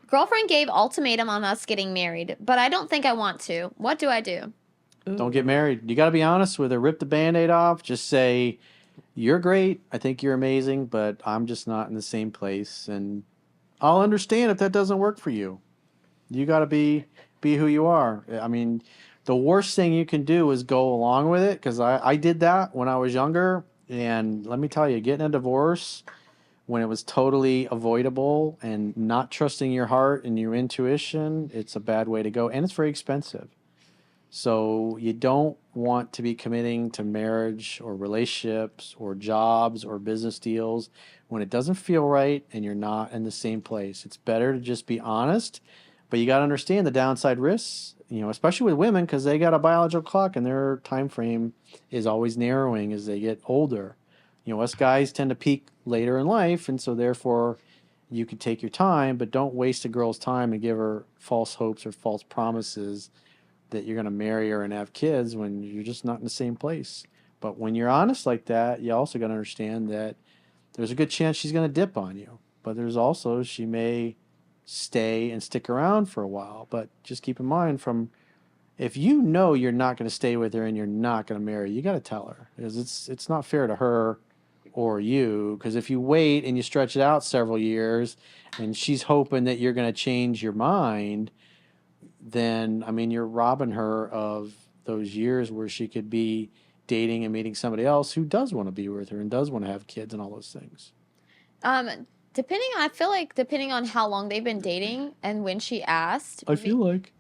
Girlfriend gave ultimatum on us getting married, but I don't think I want to. What do I do? Don't get married. You got to be honest with her. Rip the Band-Aid off. Just say, you're great. I think you're amazing, but I'm just not in the same place. And I'll understand if that doesn't work for you. You got to be who you are. I mean, the worst thing you can do is go along with it because I did that when I was younger. And let me tell you, getting a divorce when it was totally avoidable and not trusting your heart and your intuition, it's a bad way to go. And it's very expensive. So you don't want to be committing to marriage or relationships or jobs or business deals when it doesn't feel right and you're not in the same place. It's better to just be honest, but you got to understand the downside risks, especially with women because they got a biological clock and their time frame is always narrowing as they get older. Us guys tend to peak later in life, and so therefore you can take your time, but don't waste a girl's time and give her false hopes or false promises that you're going to marry her and have kids when you're just not in the same place. But when you're honest like that, you also got to understand that there's a good chance she's going to dip on you. But there's also she may stay and stick around for a while. But just keep in mind if you know you're not going to stay with her and you're not going to marry, you got to tell her because it's not fair to her or you. Because if you wait and you stretch it out several years and she's hoping that you're going to change your mind, then I mean you're robbing her of those years where she could be dating and meeting somebody else who does want to be with her and does want to have kids and all those things. I feel like depending on how long they've been dating and when she asked, I feel like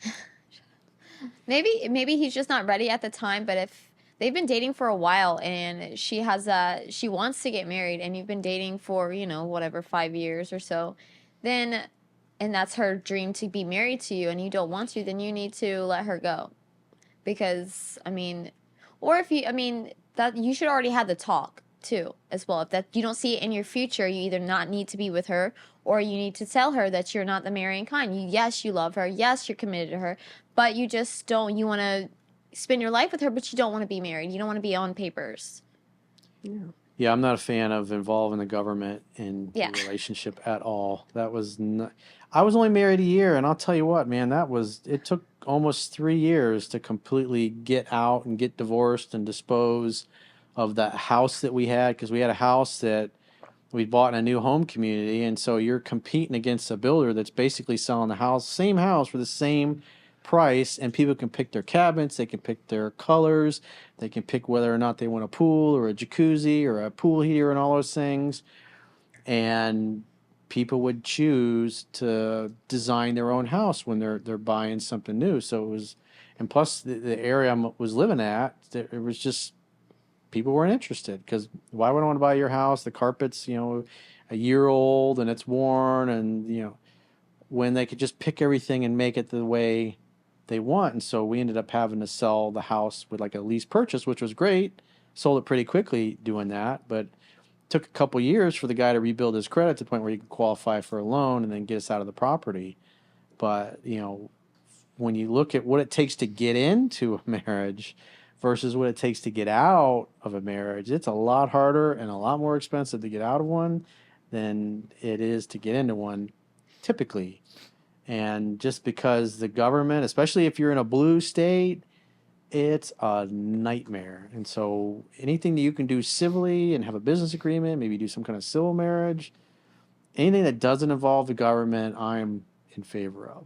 maybe he's just not ready at the time. But if they've been dating for a while and she wants to get married and you've been dating for whatever 5 years or so, then and that's her dream to be married to you and you don't want to, then you need to let her go. Because that you should already have the talk too as well. If that you don't see it in your future, you either not need to be with her or you need to tell her that you're not the marrying kind. Yes, you love her. Yes, you're committed to her, but you just don't. You want to spend your life with her, but you don't want to be married. You don't want to be on papers. Yeah, I'm not a fan of involving the government in the relationship at all. That was not, I was only married a year, and I'll tell you what, man, it took almost 3 years to completely get out and get divorced and dispose of that house that we had because we had a house that we bought in a new home community, and so you're competing against a builder that's basically selling the house, same house for the same price, and people can pick their cabinets, they can pick their colors, they can pick whether or not they want a pool or a jacuzzi or a pool heater and all those things, and people would choose to design their own house when they're buying something new. So it was, and plus the area I was living at, it was just people weren't interested because why would I want to buy your house? The carpet's a year old and it's worn, and when they could just pick everything and make it the way they want. And so we ended up having to sell the house with like a lease purchase, which was great. Sold it pretty quickly doing that, but took a couple years for the guy to rebuild his credit to the point where he could qualify for a loan and then get us out of the property. But when you look at what it takes to get into a marriage versus what it takes to get out of a marriage, it's a lot harder and a lot more expensive to get out of one than it is to get into one, typically. And just because the government, especially if you're in a blue state, it's a nightmare. And so anything that you can do civilly and have a business agreement, maybe do some kind of civil marriage, anything that doesn't involve the government, I'm in favor of.